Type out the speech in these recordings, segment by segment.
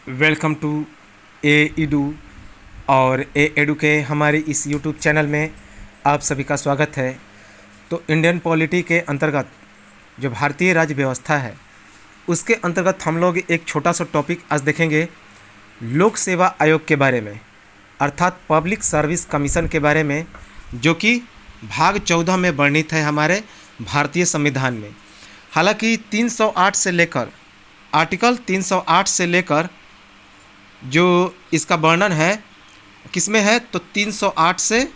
Welcome to ए इडू और ए edu के हमारे इस यूट्यूब चैनल में आप सभी का स्वागत है। तो इंडियन पॉलिटी के अंतर्गत जो भारतीय राज्य व्यवस्था है उसके अंतर्गत हम लोग एक छोटा सा टॉपिक आज देखेंगे लोक सेवा आयोग के बारे में, अर्थात पब्लिक सर्विस कमीशन के बारे में, जो कि भाग 14 में वर्णित है हमारे भारतीय संविधान में। हालांकि 308 से लेकर आर्टिकल 308 से लेकर जो इसका वर्णन है किसमें है, तो 308 से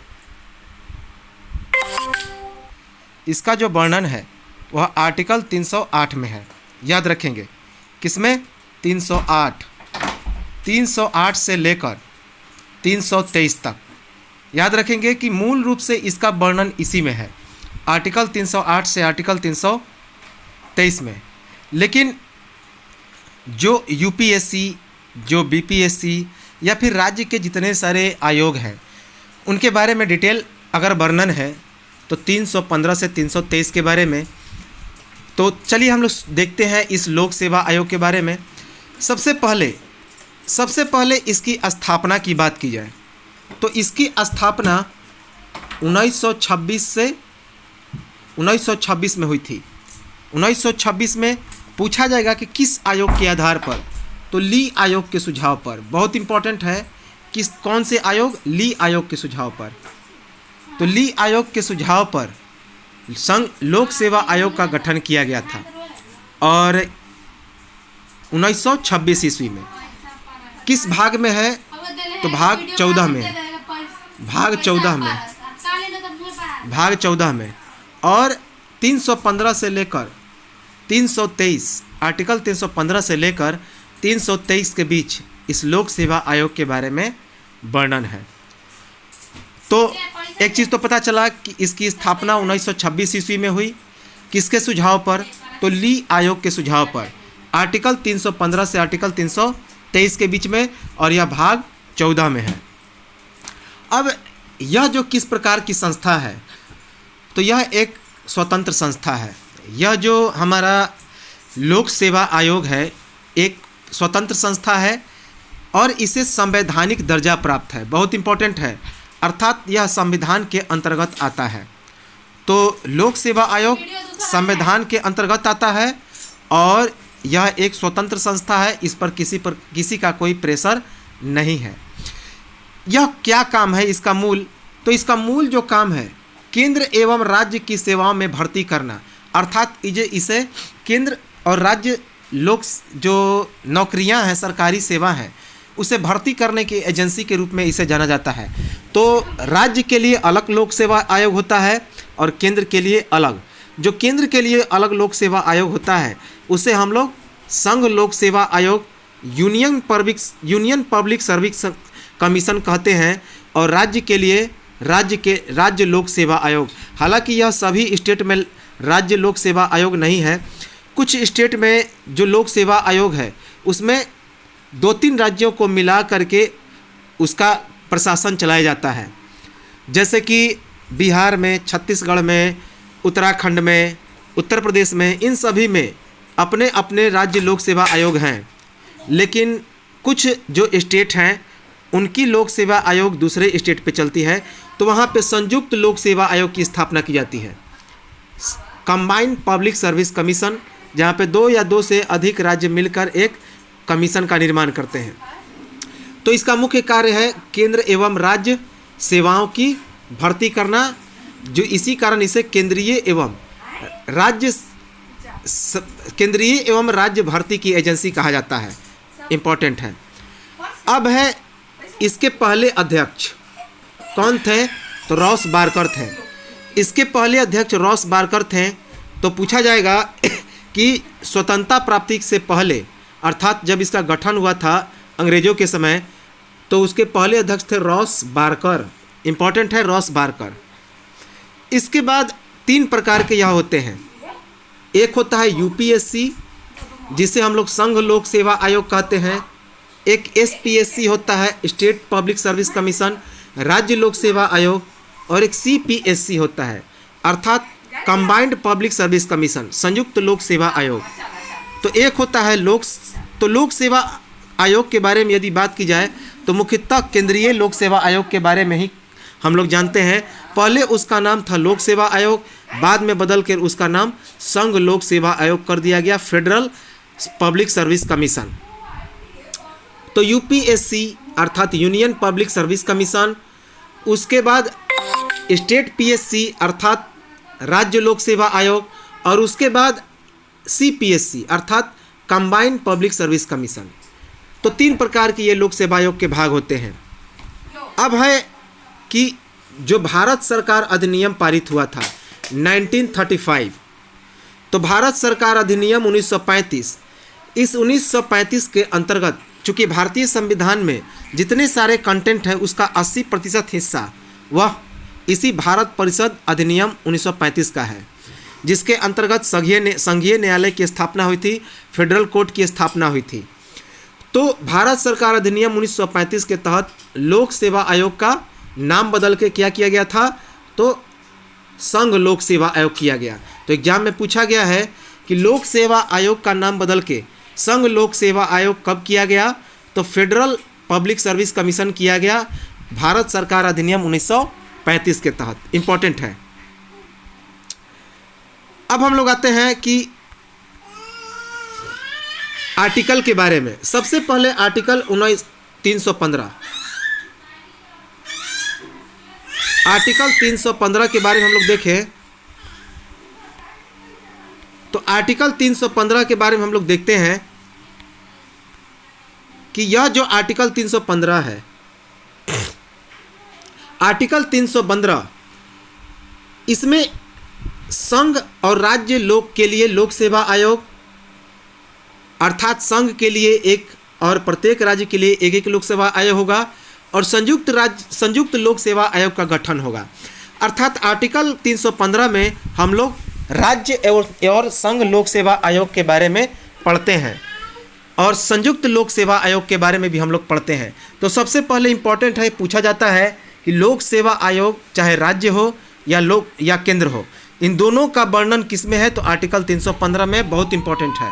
इसका जो वर्णन है वह आर्टिकल 308 में है। याद रखेंगे किसमें, 308 से लेकर 323 तक। याद रखेंगे कि मूल रूप से इसका वर्णन इसी में है, आर्टिकल 308 से आर्टिकल 323 में। लेकिन जो यूपीएससी, जो बीपीएससी या फिर राज्य के जितने सारे आयोग हैं उनके बारे में डिटेल अगर वर्णन है तो 315 से 323 के बारे में। तो चलिए हम लोग देखते हैं इस लोक सेवा आयोग के बारे में। सबसे पहले इसकी स्थापना की बात की जाए तो इसकी स्थापना 1926 में हुई थी। 1926 में पूछा जाएगा कि किस आयोग के आधार पर, तो ली आयोग के सुझाव पर। बहुत इंपॉर्टेंट है, कौन से आयोग, ली आयोग के सुझाव पर। तो ली आयोग के सुझाव पर संघ लोक सेवा आयोग का गठन किया गया था और 1926 ईस्वी में। किस भाग में है, तो भाग 14 में है, भाग 14 में। और 315 से लेकर 323, आर्टिकल 315 से लेकर 323 के बीच इस लोक सेवा आयोग के बारे में वर्णन है। तो एक चीज़ तो पता चला कि इसकी स्थापना 1926 ईस्वी में हुई। किसके सुझाव पर, तो ली आयोग के सुझाव पर, आर्टिकल 315 से आर्टिकल 323 के बीच में, और यह भाग 14 में है। अब यह जो किस प्रकार की संस्था है, तो यह एक स्वतंत्र संस्था है। यह जो हमारा लोक सेवा आयोग है एक स्वतंत्र संस्था है और इसे संवैधानिक दर्जा प्राप्त है। बहुत इंपॉर्टेंट है, अर्थात यह संविधान के अंतर्गत आता है। तो लोक सेवा आयोग संविधान के अंतर्गत आता है और यह एक स्वतंत्र संस्था है। इस पर किसी का कोई प्रेशर नहीं है। यह क्या काम है इसका मूल, तो इसका मूल जो काम है केंद्र एवं राज्य की सेवाओं में भर्ती करना, अर्थात इसे केंद्र और राज्य लोक जो नौकरियां हैं, सरकारी सेवा है, उसे भर्ती करने की एजेंसी के रूप में इसे जाना जाता है। तो राज्य के लिए अलग लोक सेवा आयोग होता है और केंद्र के लिए अलग। जो केंद्र के लिए अलग लोक सेवा आयोग होता है उसे हम लोग संघ लोक सेवा आयोग, यूनियन पब्लिक सर्विस कमीशन कहते हैं, और राज्य के लिए राज्य लोक सेवा आयोग। हालांकि यह सभी स्टेट में राज्य लोक सेवा आयोग नहीं है। कुछ स्टेट में जो लोक सेवा आयोग है उसमें 2-3 राज्यों को मिला करके उसका प्रशासन चलाया जाता है, जैसे कि बिहार में, छत्तीसगढ़ में, उत्तराखंड में, उत्तर प्रदेश में। इन सभी में अपने अपने राज्य लोक सेवा आयोग हैं। लेकिन कुछ जो स्टेट हैं उनकी लोक सेवा आयोग दूसरे स्टेट पे चलती है, तो वहाँ पे संयुक्त लोक सेवा आयोग की स्थापना की जाती है, कंबाइंड पब्लिक सर्विस कमीशन, जहाँ पे 2 या 2 से अधिक राज्य मिलकर एक कमीशन का निर्माण करते हैं। तो इसका मुख्य कार्य है केंद्र एवं राज्य सेवाओं की भर्ती करना, जो इसी कारण इसे केंद्रीय एवं राज्य भर्ती की एजेंसी कहा जाता है। इम्पोर्टेंट है। अब है इसके पहले अध्यक्ष कौन थे, तो रॉस बारकर थे। इसके पहले अध्यक्ष रॉस बारकर थे। तो पूछा जाएगा कि स्वतंत्रता प्राप्ति से पहले, अर्थात जब इसका गठन हुआ था अंग्रेजों के समय, तो उसके पहले अध्यक्ष थे रॉस बारकर। इम्पॉर्टेंट है, रॉस बारकर। इसके बाद 3 प्रकार के यह होते हैं। एक होता है यूपीएससी, जिसे हम लोग संघ लोक सेवा आयोग कहते हैं। एक एसपीएससी होता है, स्टेट पब्लिक सर्विस कमीशन, राज्य लोक सेवा आयोग। और एक सीपीएससी होता है, अर्थात कंबाइंड पब्लिक सर्विस कमीशन, संयुक्त लोक सेवा आयोग। तो एक होता है लोक सेवा आयोग के बारे में यदि बात की जाए तो मुख्यतः केंद्रीय लोक सेवा आयोग के बारे में ही हम लोग जानते हैं। पहले उसका नाम था लोक सेवा आयोग, बाद में बदल कर उसका नाम संघ लोक सेवा आयोग कर दिया गया, फेडरल पब्लिक सर्विस कमीशन। तो यूपीएससी अर्थात यूनियन पब्लिक सर्विस कमीशन, उसके बाद स्टेट पीएससी अर्थात राज्य लोक सेवा आयोग, और उसके बाद सीपीएससी अर्थात कंबाइंड पब्लिक सर्विस कमीशन। तो 3 प्रकार के ये लोक सेवा आयोग के भाग होते हैं। अब है कि जो भारत सरकार अधिनियम पारित हुआ था 1935, तो भारत सरकार अधिनियम 1935, इस 1935 के अंतर्गत चूँकि भारतीय संविधान में जितने सारे कंटेंट हैं उसका 80% हिस्सा वह इसी भारत परिषद अधिनियम 1935 का है, जिसके अंतर्गत संघीय न्यायालय की स्थापना हुई थी, फेडरल कोर्ट की स्थापना हुई थी। तो भारत सरकार अधिनियम 1935 के तहत लोक सेवा आयोग का नाम बदल के क्या किया गया था, तो संघ लोक सेवा आयोग किया गया। तो एग्जाम में पूछा गया है कि लोक सेवा आयोग का नाम बदल के संघ लोक सेवा आयोग कब किया गया, तो फेडरल पब्लिक सर्विस कमीशन किया गया भारत सरकार अधिनियम 1935 के तहत। इंपॉर्टेंट है। अब हम लोग आते हैं कि आर्टिकल के बारे में। सबसे पहले आर्टिकल 315, आर्टिकल 315 के बारे में हम लोग देखें तो आर्टिकल 315 के बारे में हम लोग देखते हैं कि यह जो आर्टिकल 315 है, आर्टिकल 315 इसमें संघ और राज्य लोक के लिए लोक सेवा आयोग अर्थात संघ के लिए एक और प्रत्येक राज्य के लिए एक लोक सेवा आयोग होगा, और संयुक्त लोक सेवा आयोग का गठन होगा। अर्थात आर्टिकल 315 में हम लोग राज्य और संघ लोक सेवा आयोग के बारे में पढ़ते हैं और संयुक्त लोक सेवा आयोग के बारे में भी हम लोग पढ़ते हैं। तो सबसे पहले इम्पॉर्टेंट है, पूछा जाता है कि लोक सेवा आयोग चाहे राज्य हो या केंद्र हो, इन दोनों का वर्णन किस में है, तो आर्टिकल 315 में बहुत इंपॉर्टेंट है,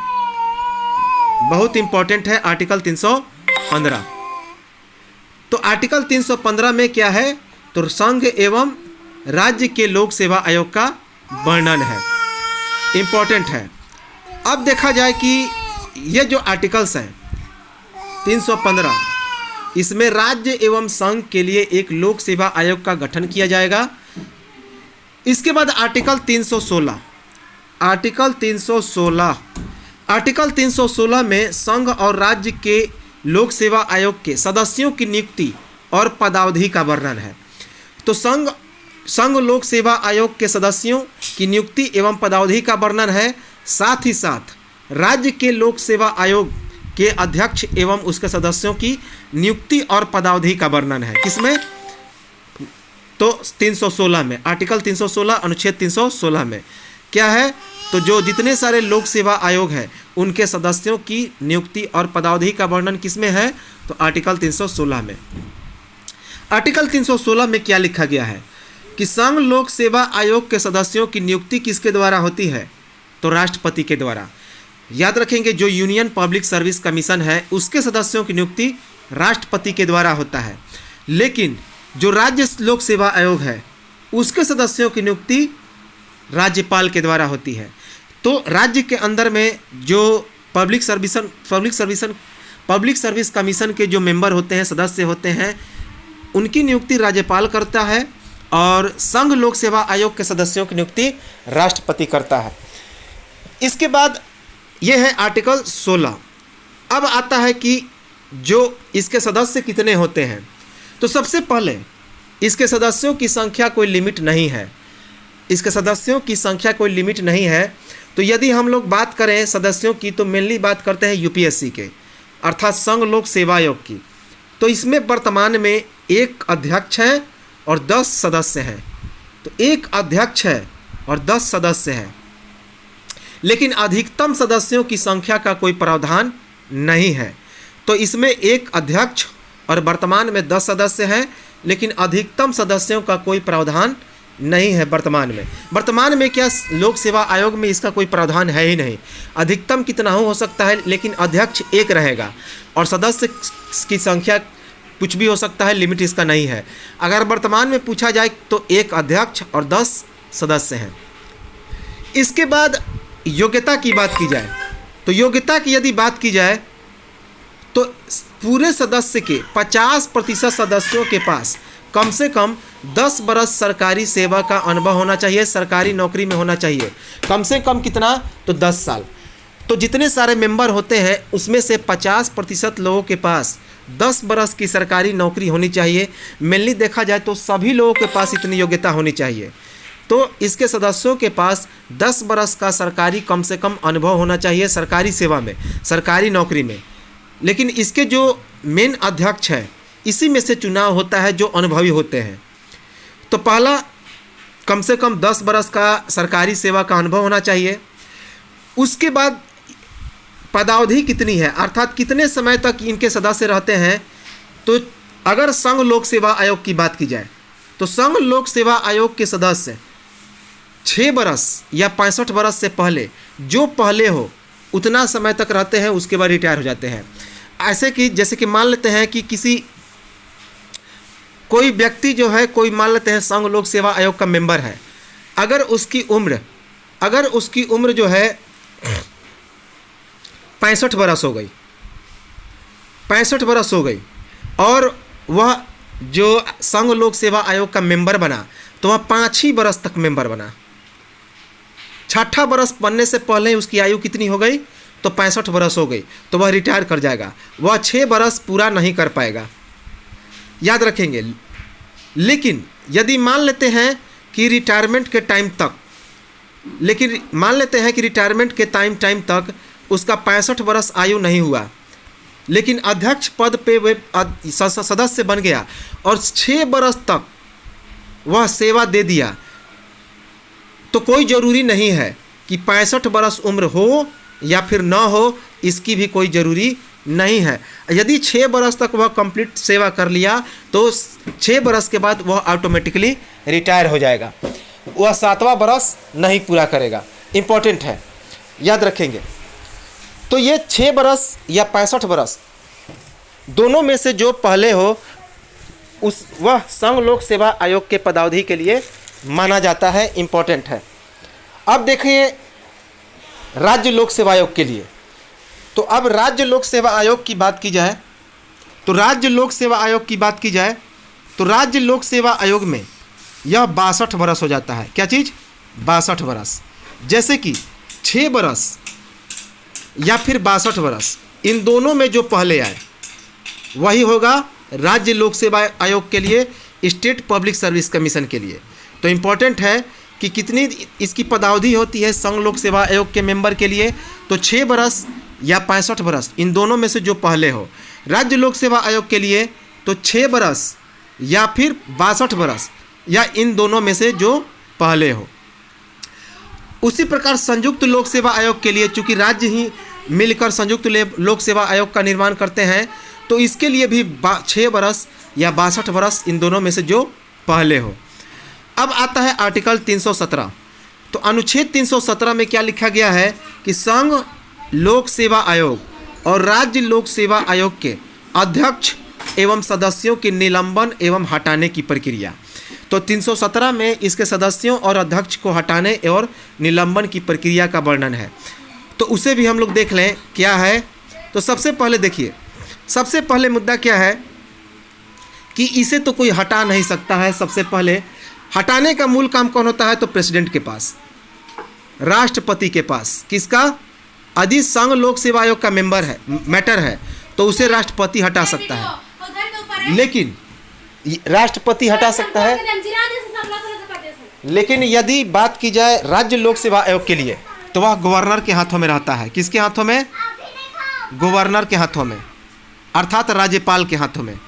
बहुत इंपॉर्टेंट है आर्टिकल 315। तो आर्टिकल 315 में क्या है, तो संघ एवं राज्य के लोक सेवा आयोग का वर्णन है, इंपॉर्टेंट है। अब देखा जाए कि ये जो आर्टिकल्स हैं 315, इसमें राज्य एवं संघ के लिए एक लोक सेवा आयोग का गठन किया जाएगा। इसके बाद आर्टिकल 316, आर्टिकल 316 में संघ और राज्य के लोक सेवा आयोग के सदस्यों की नियुक्ति और पदावधि का वर्णन है। तो संघ लोक सेवा आयोग के सदस्यों की नियुक्ति एवं पदावधि का वर्णन है, साथ ही साथ राज्य के लोक सेवा आयोग के अध्यक्ष एवं उसके सदस्यों की नियुक्ति और पदावधि का वर्णन है। किसमें, तो 316 में, आर्टिकल 316 अनुच्छेद 316 में क्या है, तो जो जितने सारे लोक सेवा आयोग हैं उनके सदस्यों की नियुक्ति और पदावधि का वर्णन किसमें है, तो आर्टिकल 316 में। आर्टिकल 316 में क्या लिखा गया है कि संघ लोक सेवा आयोग के सदस्यों की नियुक्ति किसके द्वारा होती है, तो राष्ट्रपति के द्वारा। याद रखेंगे, जो यूनियन पब्लिक सर्विस कमीशन है उसके सदस्यों की नियुक्ति राष्ट्रपति के द्वारा होता है, लेकिन जो राज्य लोक सेवा आयोग है उसके सदस्यों की नियुक्ति राज्यपाल के द्वारा होती है। तो राज्य के अंदर में जो पब्लिक सर्विस कमीशन के जो मेंबर होते हैं, सदस्य होते हैं, उनकी नियुक्ति राज्यपाल करता है और संघ लोक सेवा आयोग के सदस्यों की नियुक्ति राष्ट्रपति करता है। इसके बाद ये है आर्टिकल 16। अब आता है कि जो इसके सदस्य कितने होते हैं, तो सबसे पहले इसके सदस्यों की संख्या कोई लिमिट नहीं है, इसके सदस्यों की संख्या कोई लिमिट नहीं है। तो यदि हम लोग बात करें सदस्यों की, तो मेनली बात करते हैं यूपीएससी के अर्थात संघ लोक सेवा आयोग की। तो इसमें वर्तमान में एक अध्यक्ष है और 10 सदस्य हैं। तो एक अध्यक्ष है और 10 सदस्य हैं, लेकिन अधिकतम सदस्यों की संख्या का कोई प्रावधान नहीं है। तो इसमें एक अध्यक्ष और वर्तमान में 10 सदस्य हैं, लेकिन अधिकतम सदस्यों का कोई प्रावधान नहीं है वर्तमान में क्या लोक सेवा आयोग में इसका कोई प्रावधान है ही नहीं। अधिकतम कितना हो सकता है, लेकिन अध्यक्ष एक रहेगा और सदस्य की संख्या कुछ भी हो सकता है, लिमिट इसका नहीं है। अगर वर्तमान में पूछा जाए तो एक अध्यक्ष और 10 सदस्य हैं। इसके बाद योग्यता की बात की जाए तो योग्यता की यदि बात की जाए तो पूरे सदस्य के 50% सदस्यों के पास कम से कम 10 बरस सरकारी सेवा का अनुभव होना चाहिए, सरकारी नौकरी में होना चाहिए। कम से कम कितना, तो 10 साल। तो जितने सारे मेंबर होते हैं उसमें से 50% लोगों के पास 10 बरस की सरकारी नौकरी होनी चाहिए। मेनली देखा जाए तो सभी लोगों के पास इतनी योग्यता होनी चाहिए। तो इसके सदस्यों के पास 10 बरस का सरकारी कम से कम अनुभव होना चाहिए सरकारी सेवा में, सरकारी नौकरी में। लेकिन इसके जो मेन अध्यक्ष है इसी में से चुनाव होता है जो अनुभवी होते हैं। तो पहला कम से कम 10 बरस का सरकारी सेवा का अनुभव होना चाहिए। उसके बाद पदावधि कितनी है, अर्थात कितने समय तक इनके सदस्य रहते हैं। तो अगर संघ लोक सेवा आयोग की बात की जाए तो संघ लोक सेवा आयोग के सदस्य 6 बरस या 65 बरस से पहले, जो पहले हो उतना समय तक रहते हैं, उसके बाद रिटायर हो जाते हैं। ऐसे कि जैसे कि मान लेते हैं कि कोई व्यक्ति जो है, कोई मान लेते हैं संघ लोक सेवा आयोग का मेंबर है, अगर उसकी उम्र जो है 65 बरस हो गई, 65 बरस हो गई और वह जो संघ लोक सेवा आयोग का मेंबर बना तो वह 5 ही बरस तक मेंबर बना। 6ठा बरस बनने से पहले उसकी आयु कितनी हो गई, तो 65 बरस हो गई, तो वह रिटायर कर जाएगा। वह 6 बरस पूरा नहीं कर पाएगा, याद रखेंगे। लेकिन यदि मान लेते हैं कि रिटायरमेंट के टाइम तक उसका 65 बरस आयु नहीं हुआ, लेकिन अध्यक्ष पद पे वे सदस्य बन गया और 6 बरस तक वह सेवा दे दिया, तो कोई ज़रूरी नहीं है कि 65 बरस उम्र हो या फिर ना हो, इसकी भी कोई ज़रूरी नहीं है। यदि 6 बरस तक वह कंप्लीट सेवा कर लिया तो 6 बरस के बाद वह ऑटोमेटिकली रिटायर हो जाएगा, वह 7वां बरस नहीं पूरा करेगा। इम्पोर्टेंट है, याद रखेंगे। तो ये 6 बरस या 65 बरस दोनों में से जो पहले हो वह संघ लोक सेवा आयोग के पदावधि के लिए माना जाता है, इम्पोर्टेंट है। अब देखिए राज्य लोक सेवा आयोग के लिए, तो अब राज्य लोक सेवा आयोग की बात की जाए तो राज्य लोक सेवा आयोग में यह 62 बरस हो जाता है। क्या चीज़, 62 बरस। जैसे कि 6 बरस या फिर 62 बरस, इन दोनों में जो पहले आए वही होगा राज्य लोक सेवा आयोग के लिए, स्टेट पब्लिक सर्विस कमीशन के लिए। तो इम्पोर्टेंट है कि कितनी इसकी पदावधि होती है संघ लोक सेवा आयोग के मेंबर के लिए, तो 6 बरस या 65 बरस, इन दोनों में से जो पहले हो। राज्य लोक सेवा आयोग के लिए तो 6 बरस या फिर 62 बरस, या इन दोनों में से जो पहले हो। उसी प्रकार संयुक्त लोक सेवा आयोग के लिए, चूँकि राज्य ही मिलकर संयुक्त लोक सेवा आयोग का निर्माण करते हैं, तो इसके लिए भी 6 बरस या 62 बरस, इन दोनों में से जो पहले हो। अब आता है आर्टिकल 317। तो अनुच्छेद 317 में क्या लिखा गया है कि संघ लोक सेवा आयोग और राज्य लोक सेवा आयोग के अध्यक्ष एवं सदस्यों के निलंबन एवं हटाने की प्रक्रिया। तो 317 में इसके सदस्यों और अध्यक्ष को हटाने और निलंबन की प्रक्रिया का वर्णन है। तो उसे भी हम लोग देख लें क्या है। तो सबसे पहले देखिए, सबसे पहले मुद्दा क्या है कि इसे तो कोई हटा नहीं सकता है। सबसे पहले हटाने का मूल काम कौन होता है, तो प्रेसिडेंट के पास, राष्ट्रपति के पास। किसका, यदि संघ लोक सेवा आयोग का मैटर है तो उसे राष्ट्रपति हटा सकता है। लेकिन राष्ट्रपति हटा सकता है, लेकिन यदि बात की जाए राज्य लोक सेवा आयोग के लिए तो वह गवर्नर के हाथों में रहता है। किसके हाथों में, गवर्नर के हाथों में, अर्थात राज्यपाल के हाथों में।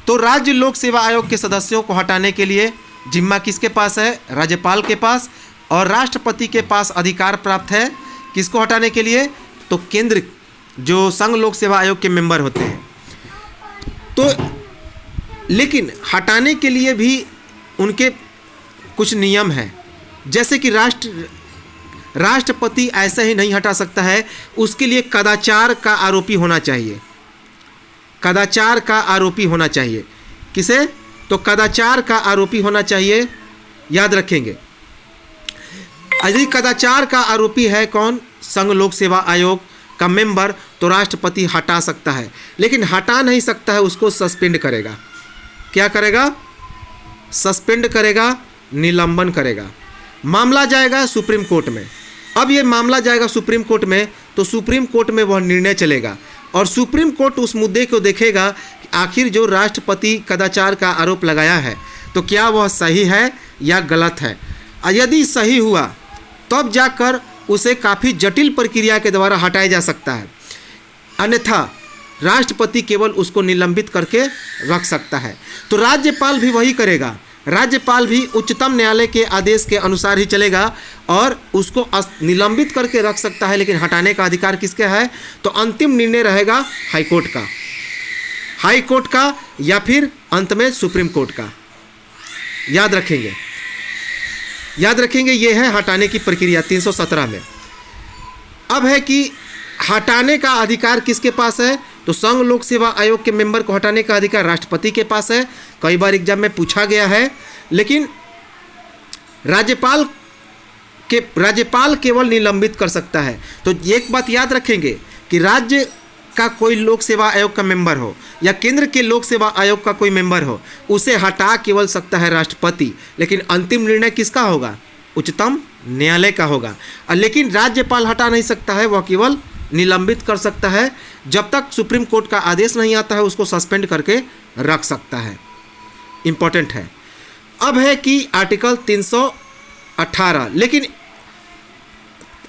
तो राज्य लोक सेवा आयोग के सदस्यों को हटाने के लिए जिम्मा किसके पास है, राज्यपाल के पास, और राष्ट्रपति के पास अधिकार प्राप्त है किसको हटाने के लिए, तो केंद्र जो संघ लोक सेवा आयोग के मेंबर होते हैं। तो लेकिन हटाने के लिए भी उनके कुछ नियम हैं, जैसे कि राष्ट्रपति ऐसे ही नहीं हटा सकता है, उसके लिए कदाचार का आरोपी होना चाहिए। कदाचार का आरोपी होना चाहिए। किसे? तो कदाचार का आरोपी होना चाहिए, याद रखेंगे। यदि कदाचार का आरोपी है कौन? संघ लोक सेवा आयोग का मेंबर, तो राष्ट्रपति हटा सकता है, लेकिन हटा नहीं सकता है, उसको सस्पेंड करेगा। क्या करेगा? सस्पेंड करेगा, निलंबन करेगा। मामला जाएगा सुप्रीम कोर्ट में। अब ये मामला जाएगा सुप्रीम कोर्ट में, तो सुप्रीम कोर्ट में वह निर्णय चलेगा और सुप्रीम कोर्ट उस मुद्दे को देखेगा कि आखिर जो राष्ट्रपति कदाचार का आरोप लगाया है तो क्या वह सही है या गलत है। यदि सही हुआ तब जाकर उसे काफ़ी जटिल प्रक्रिया के द्वारा हटाया जा सकता है, अन्यथा राष्ट्रपति केवल उसको निलंबित करके रख सकता है। तो राज्यपाल भी वही करेगा। राज्यपाल भी उच्चतम न्यायालय के आदेश के अनुसार ही चलेगा और उसको निलंबित करके रख सकता है, लेकिन हटाने का अधिकार किसका है? तो अंतिम निर्णय रहेगा हाई कोर्ट का या फिर अंत में सुप्रीम कोर्ट का। याद रखेंगे ये है हटाने की प्रक्रिया 317 में। अब है कि हटाने का अधिकार किसके पास है? तो संघ लोक सेवा आयोग के मेंबर को हटाने का अधिकार राष्ट्रपति के पास है। कई बार एग्जाम में पूछा गया है, लेकिन राज्यपाल केवल निलंबित कर सकता है। तो एक बात याद रखेंगे कि राज्य का कोई लोक सेवा आयोग का मेंबर हो या केंद्र के लोक सेवा आयोग का कोई मेंबर हो, उसे हटा केवल सकता है राष्ट्रपति, लेकिन अंतिम निर्णय किसका होगा? उच्चतम न्यायालय का होगा। लेकिन राज्यपाल हटा नहीं सकता है, वह केवल निलंबित कर सकता है। जब तक सुप्रीम कोर्ट का आदेश नहीं आता है उसको सस्पेंड करके रख सकता है। इंपॉर्टेंट है। अब है कि आर्टिकल 318, लेकिन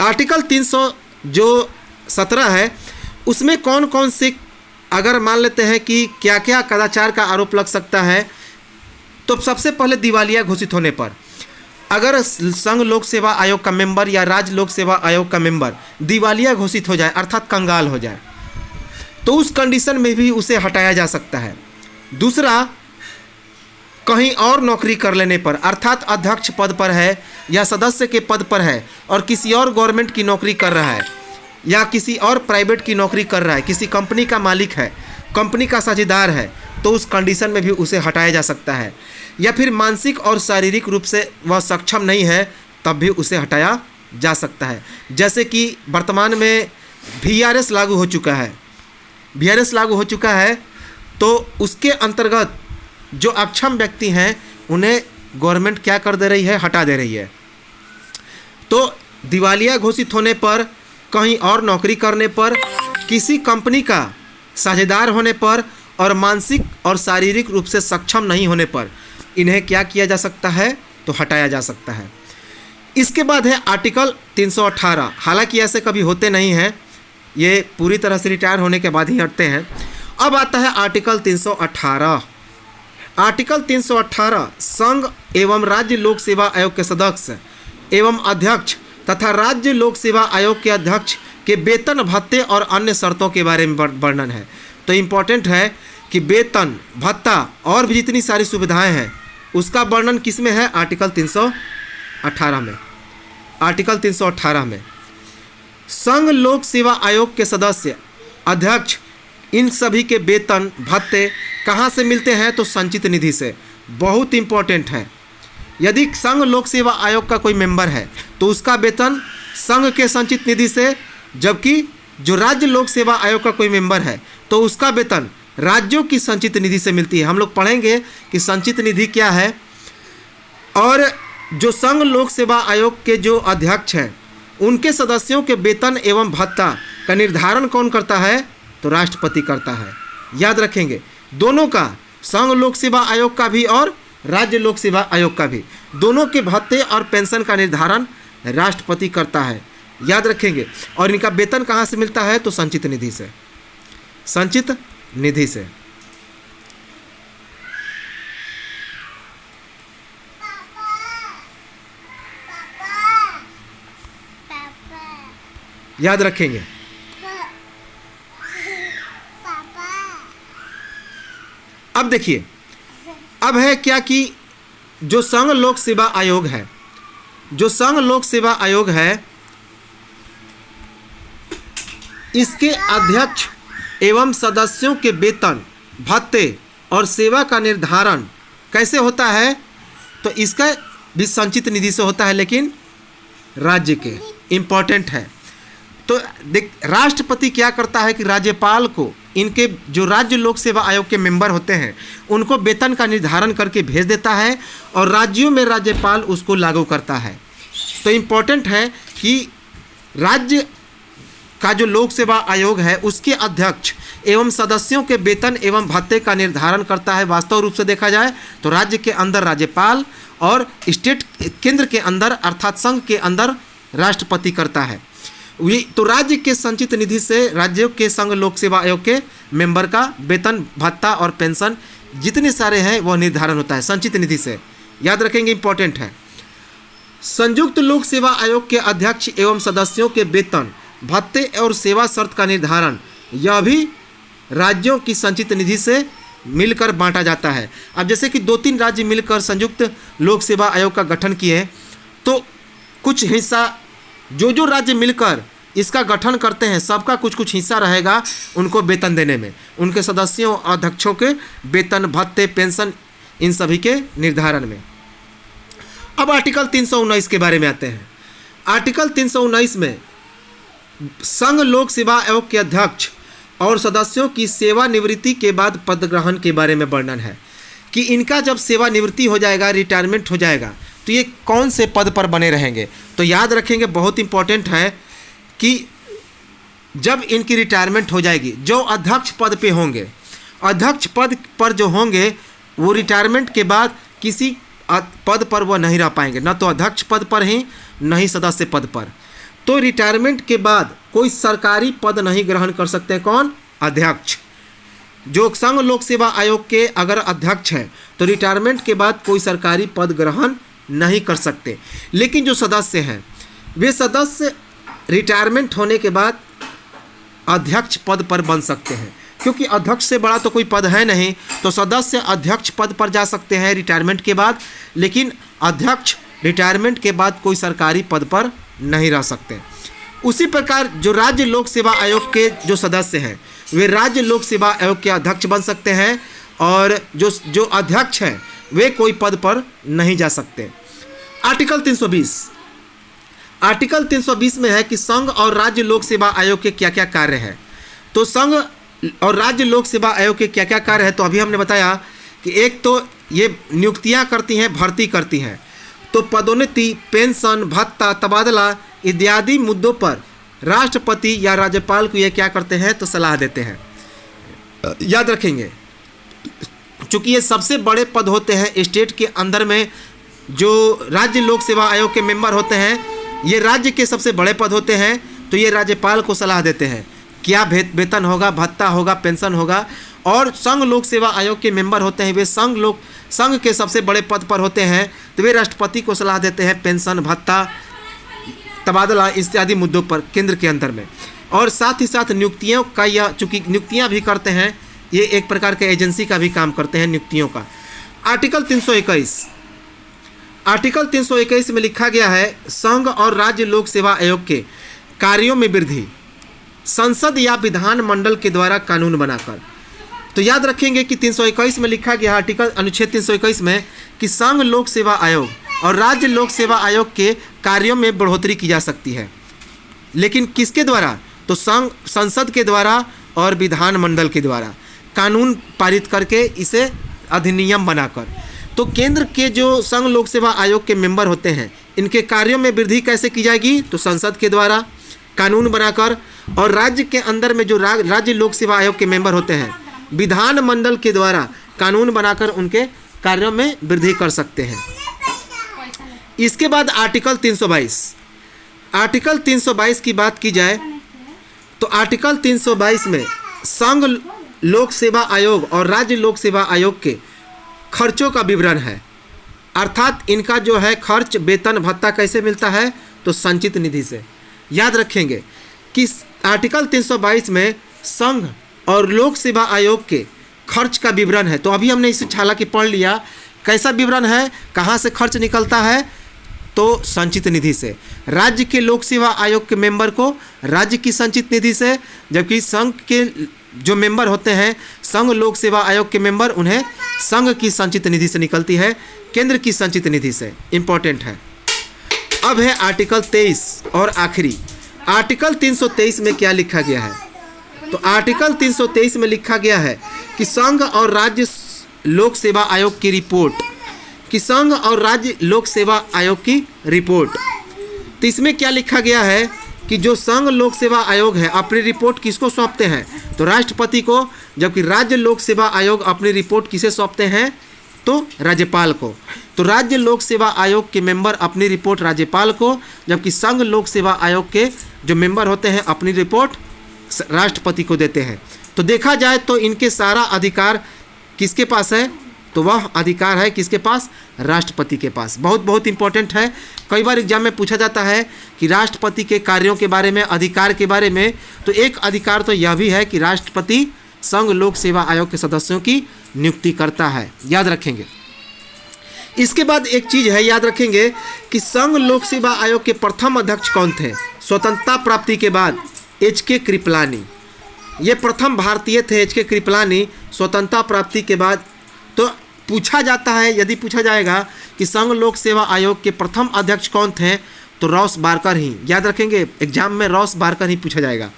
आर्टिकल 317 है, उसमें कौन कौन से, अगर मान लेते हैं कि क्या क्या कदाचार का आरोप लग सकता है, तो सबसे पहले दिवालिया घोषित होने पर, अगर संघ लोक सेवा आयोग का मेंबर या राज्य लोक सेवा आयोग का मेंबर दिवालिया घोषित हो जाए अर्थात कंगाल हो जाए, तो उस कंडीशन में भी उसे हटाया जा सकता है। दूसरा, कहीं और नौकरी कर लेने पर अर्थात अध्यक्ष पद पर है या सदस्य के पद पर है और किसी और गवर्नमेंट की नौकरी कर रहा है या किसी और प्राइवेट की नौकरी कर रहा है, किसी कंपनी का मालिक है, कंपनी का साझेदार है, तो उस कंडीशन में भी उसे हटाया जा सकता है। या फिर मानसिक और शारीरिक रूप से वह सक्षम नहीं है, तब भी उसे हटाया जा सकता है। जैसे कि वर्तमान में VRS लागू हो चुका है, तो उसके अंतर्गत जो अक्षम व्यक्ति हैं उन्हें गवर्नमेंट क्या कर दे रही है? हटा दे रही है। तो दिवालिया घोषित होने पर, कहीं और नौकरी करने पर, किसी कंपनी का साझेदार होने पर और मानसिक और शारीरिक रूप से सक्षम नहीं होने पर इन्हें क्या किया जा सकता है? तो हटाया जा सकता है। इसके बाद है आर्टिकल 318। हालांकि ऐसे कभी होते नहीं हैं, ये पूरी तरह से रिटायर होने के बाद ही हटते हैं। अब आता है आर्टिकल 318। आर्टिकल 318 संघ एवं राज्य लोक सेवा आयोग के सदस्य एवं अध्यक्ष तथा राज्य लोक सेवा आयोग के अध्यक्ष के वेतन भत्ते और अन्य शर्तों के बारे में वर्णन है। तो इम्पॉर्टेंट है कि वेतन भत्ता और भी जितनी सारी सुविधाएं हैं उसका वर्णन किस में है? आर्टिकल 318 में। आर्टिकल 318 में संघ लोक सेवा आयोग के सदस्य, अध्यक्ष, इन सभी के वेतन भत्ते कहाँ से मिलते हैं? तो संचित निधि से। बहुत इंपॉर्टेंट है। यदि संघ लोक सेवा आयोग का कोई मेंबर है तो उसका वेतन संघ के संचित निधि से, जबकि जो राज्य लोक सेवा आयोग का कोई मेंबर है तो उसका वेतन राज्यों की संचित निधि से मिलती है। हम लोग पढ़ेंगे कि संचित निधि क्या है। और जो संघ लोक सेवा आयोग के जो अध्यक्ष हैं उनके सदस्यों के वेतन एवं भत्ता का निर्धारण कौन करता है? तो राष्ट्रपति करता है। याद रखेंगे, दोनों का, संघ लोक सेवा आयोग का भी और राज्य लोक सेवा आयोग का भी, दोनों के भत्ते और पेंशन का निर्धारण राष्ट्रपति करता है। याद रखेंगे। और इनका वेतन कहाँ से मिलता है? तो संचित निधि से। संचित निधि से। याद रखेंगे। अब देखिए, अब है क्या कि जो संघ लोक सेवा आयोग है, जो संघ लोक सेवा आयोग है, इसके अध्यक्ष एवं सदस्यों के वेतन, भत्ते और सेवा का निर्धारण कैसे होता है? तो इसका भी संचित निधि से होता है, लेकिन राज्य के। इम्पोर्टेंट है। तो देख, राष्ट्रपति क्या करता है कि राज्यपाल को इनके जो राज्य लोक सेवा आयोग के मेंबर होते हैं उनको वेतन का निर्धारण करके भेज देता है और राज्यों में राज्यपाल उसको लागू करता है। तो इम्पोर्टेंट है कि राज्य का जो लोक सेवा आयोग है उसके अध्यक्ष एवं सदस्यों के वेतन एवं भत्ते का निर्धारण करता है। वास्तव रूप से देखा जाए तो राज्य के अंदर राज्यपाल और स्टेट केंद्र के अंदर अर्थात संघ के अंदर राष्ट्रपति करता है। तो राज्य के संचित निधि से राज्यों के संघ लोक सेवा आयोग के मेंबर का वेतन, भत्ता और पेंशन जितने सारे हैं वह निर्धारण होता है संचित निधि से। याद रखेंगे, इंपॉर्टेंट है। संयुक्त लोक सेवा आयोग के अध्यक्ष एवं सदस्यों के वेतन, भत्ते और सेवा शर्त का निर्धारण यह भी राज्यों की संचित निधि से मिलकर बांटा जाता है। अब जैसे कि 2-3 राज्य मिलकर संयुक्त लोक सेवा आयोग का गठन किए तो कुछ हिस्सा जो राज्य मिलकर इसका गठन करते हैं सबका कुछ हिस्सा रहेगा उनको वेतन देने में, उनके सदस्यों अध्यक्षों के वेतन, भत्ते, पेंशन इन सभी के निर्धारण में। अब आर्टिकल 319 के बारे में आते हैं। आर्टिकल 319 में संघ लोक सेवा आयोग के अध्यक्ष और सदस्यों की सेवानिवृत्ति के बाद पद ग्रहण के बारे में वर्णन है कि इनका जब सेवानिवृत्ति हो जाएगा, रिटायरमेंट हो जाएगा तो ये कौन से पद पर बने रहेंगे। तो याद रखेंगे, बहुत इंपॉर्टेंट है कि जब इनकी रिटायरमेंट हो जाएगी, जो अध्यक्ष पद पे होंगे, अध्यक्ष पद पर जो होंगे वो रिटायरमेंट के बाद किसी पद पर वो नहीं रह पाएंगे, न तो अध्यक्ष पद पर ही न ही सदस्य पद पर। तो रिटायरमेंट के बाद कोई सरकारी पद नहीं ग्रहण कर सकते। कौन? अध्यक्ष। जो संघ लोक सेवा आयोग के अगर अध्यक्ष हैं तो रिटायरमेंट के बाद कोई सरकारी पद ग्रहण नहीं कर सकते। लेकिन जो सदस्य हैं वे सदस्य रिटायरमेंट होने के बाद अध्यक्ष पद पर बन सकते हैं, क्योंकि अध्यक्ष से बड़ा तो कोई पद है नहीं, तो सदस्य अध्यक्ष पद पर जा सकते हैं रिटायरमेंट के बाद, लेकिन अध्यक्ष रिटायरमेंट के बाद कोई सरकारी पद पर नहीं रह सकते। उसी प्रकार जो राज्य लोक सेवा आयोग के जो सदस्य हैं वे राज्य लोक सेवा आयोग के अध्यक्ष बन सकते हैं और जो अध्यक्ष हैं वे कोई पद पर नहीं जा सकते। आर्टिकल 320, आर्टिकल 320 में है कि संघ और राज्य लोक सेवा आयोग के क्या क्या कार्य हैं। तो संघ और राज्य लोक सेवा आयोग के क्या क्या कार्य है, तो अभी हमने बताया कि एक तो ये नियुक्तियां करती हैं, भर्ती करती हैं, तो पदोन्नति, पेंशन, भत्ता, तबादला इत्यादि मुद्दों पर राष्ट्रपति या राज्यपाल को ये क्या करते हैं तो सलाह देते हैं। याद रखेंगे, चूँकि ये सबसे बड़े पद होते हैं स्टेट के अंदर में, जो राज्य लोक सेवा आयोग के मेंबर होते हैं ये राज्य के सबसे बड़े पद होते हैं, तो ये राज्यपाल को सलाह देते हैं क्या वेतन होगा, भत्ता होगा, पेंशन होगा। और संघ लोक सेवा आयोग के मेंबर होते हैं वे संघ के सबसे बड़े पद पर होते हैं, तो वे राष्ट्रपति को सलाह देते हैं पेंशन, भत्ता, तबादला इत्यादि मुद्दों पर केंद्र के अंदर में। और साथ ही साथ नियुक्तियों का, यह चूँकि नियुक्तियाँ भी करते हैं, ये एक प्रकार के एजेंसी का भी काम करते हैं नियुक्तियों का। आर्टिकल 321, आर्टिकल 321 में लिखा गया है संघ और राज्य लोक सेवा आयोग के कार्यों में वृद्धि संसद या विधान मंडल के द्वारा कानून बनाकर। तो याद रखेंगे कि 321 में लिखा गया आर्टिकल अनुच्छेद 321 में कि संघ लोक सेवा आयोग और राज्य लोक सेवा आयोग के कार्यों में बढ़ोतरी की जा सकती है, लेकिन किसके द्वारा? तो संसद के द्वारा और विधान मंडल के द्वारा कानून पारित करके इसे अधिनियम बनाकर। तो केंद्र के जो संघ लोक सेवा आयोग के मेंबर होते हैं इनके कार्यों में वृद्धि कैसे की जाएगी? तो संसद के द्वारा कानून बनाकर, और राज्य के अंदर में जो राज्य लोक सेवा आयोग के मेंबर होते हैं विधान मंडल के द्वारा कानून बनाकर उनके कार्यों में वृद्धि कर सकते हैं। इसके बाद आर्टिकल 322, आर्टिकल 322 की बात की जाए तो आर्टिकल 322 में संघ लोक सेवा आयोग और राज्य लोक सेवा आयोग के खर्चों का विवरण है, अर्थात इनका जो है खर्च, वेतन, भत्ता कैसे मिलता है? तो संचित निधि से। याद रखेंगे कि आर्टिकल 322 में संघ और लोक सेवा आयोग के खर्च का विवरण है। तो अभी हमने इसे हालांकि पढ़ लिया, कैसा विवरण है, कहाँ से खर्च निकलता है, तो संचित निधि से। राज्य के लोक सेवा आयोग के मेंबर को राज्य की संचित निधि से, जबकि संघ के जो मेंबर होते हैं संघ लोक सेवा आयोग के मेंबर, उन्हें संघ की संचित निधि से निकलती है, केंद्र की संचित निधि से। इंपॉर्टेंट है। अब है आर्टिकल 23 और आखिरी आर्टिकल 323 में क्या लिखा गया है। तो आर्टिकल 323 में लिखा गया है कि संघ और राज्य लोक सेवा आयोग की रिपोर्ट, कि संघ और राज्य लोक सेवा आयोग की रिपोर्ट। तो इसमें क्या लिखा गया है कि जो संघ लोक सेवा आयोग है अपनी रिपोर्ट किसको सौंपते हैं, तो राष्ट्रपति को, जबकि राज्य लोक सेवा आयोग अपनी रिपोर्ट किसे सौंपते हैं, तो राज्यपाल को। तो राज्य लोक सेवा आयोग के मेंबर अपनी रिपोर्ट राज्यपाल को, जबकि संघ लोक सेवा आयोग के जो मेंबर होते हैं अपनी रिपोर्ट राष्ट्रपति को देते हैं। तो देखा जाए तो इनके सारा अधिकार किसके पास है, तो वह अधिकार है किसके पास, राष्ट्रपति के पास। बहुत बहुत इंपॉर्टेंट है। कई बार एग्जाम में पूछा जाता है कि राष्ट्रपति के कार्यों के बारे में, अधिकार के बारे में, तो एक अधिकार तो यह भी है कि राष्ट्रपति संघ लोक सेवा आयोग के सदस्यों की नियुक्ति करता है, याद रखेंगे। इसके बाद एक चीज़ है, याद रखेंगे कि संघ लोक सेवा आयोग के प्रथम अध्यक्ष कौन थे। स्वतंत्रता प्राप्ति के बाद एच.के. कृपलानी, ये प्रथम भारतीय थे, एच.के. कृपलानी, स्वतंत्रता प्राप्ति के बाद। तो पूछा जाता है, यदि पूछा जाएगा कि संघ लोक सेवा आयोग के प्रथम अध्यक्ष कौन थे, तो रॉस बारकर ही, याद रखेंगे, एग्जाम में रॉस बारकर ही पूछा जाएगा।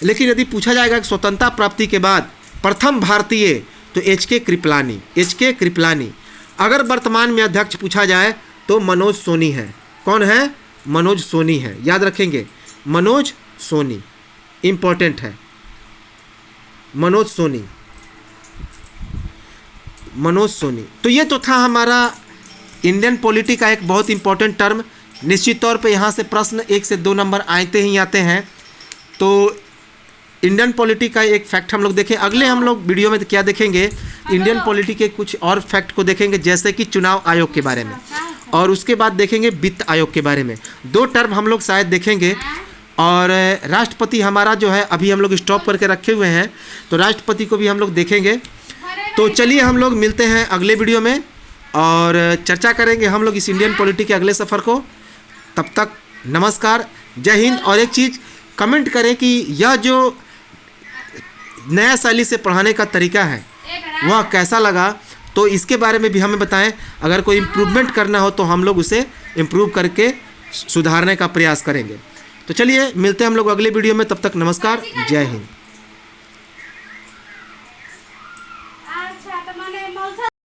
लेकिन यदि पूछा जाएगा कि स्वतंत्रता प्राप्ति के बाद प्रथम भारतीय, तो एच.के. कृपलानी, एच.के. कृपलानी। अगर वर्तमान में अध्यक्ष पूछा जाए तो मनोज सोनी है। कौन है, मनोज सोनी है, याद रखेंगे, मनोज सोनी, इंपॉर्टेंट है, मनोज सोनी, मनोज सोनी। तो ये तो था हमारा इंडियन पॉलिटी का एक बहुत इंपॉर्टेंट टर्म। निश्चित तौर पे यहाँ से प्रश्न 1 से 2 नंबर आते ही आते हैं। तो इंडियन पॉलिटी का एक फैक्ट हम लोग देखें। अगले हम लोग वीडियो में क्या देखेंगे, इंडियन पॉलिटी के कुछ और फैक्ट को देखेंगे, जैसे कि चुनाव आयोग के बारे में, और उसके बाद देखेंगे वित्त आयोग के बारे में। 2 टर्म हम लोग शायद देखेंगे। और राष्ट्रपति हमारा जो है अभी हम लोग स्टॉप करके रखे हुए हैं, तो राष्ट्रपति को भी हम लोग देखेंगे। तो चलिए हम लोग मिलते हैं अगले वीडियो में और चर्चा करेंगे हम लोग इस इंडियन पॉलिटी के अगले सफ़र को। तब तक नमस्कार, जय हिंद। और एक चीज़ कमेंट करें कि यह जो नया शैली से पढ़ाने का तरीका है वह कैसा लगा, तो इसके बारे में भी हमें बताएं। अगर कोई इम्प्रूवमेंट करना हो तो हम लोग उसे इम्प्रूव करके सुधारने का प्रयास करेंगे। तो चलिए मिलते हैं हम लोग अगले वीडियो में। तब तक नमस्कार, जय हिंद।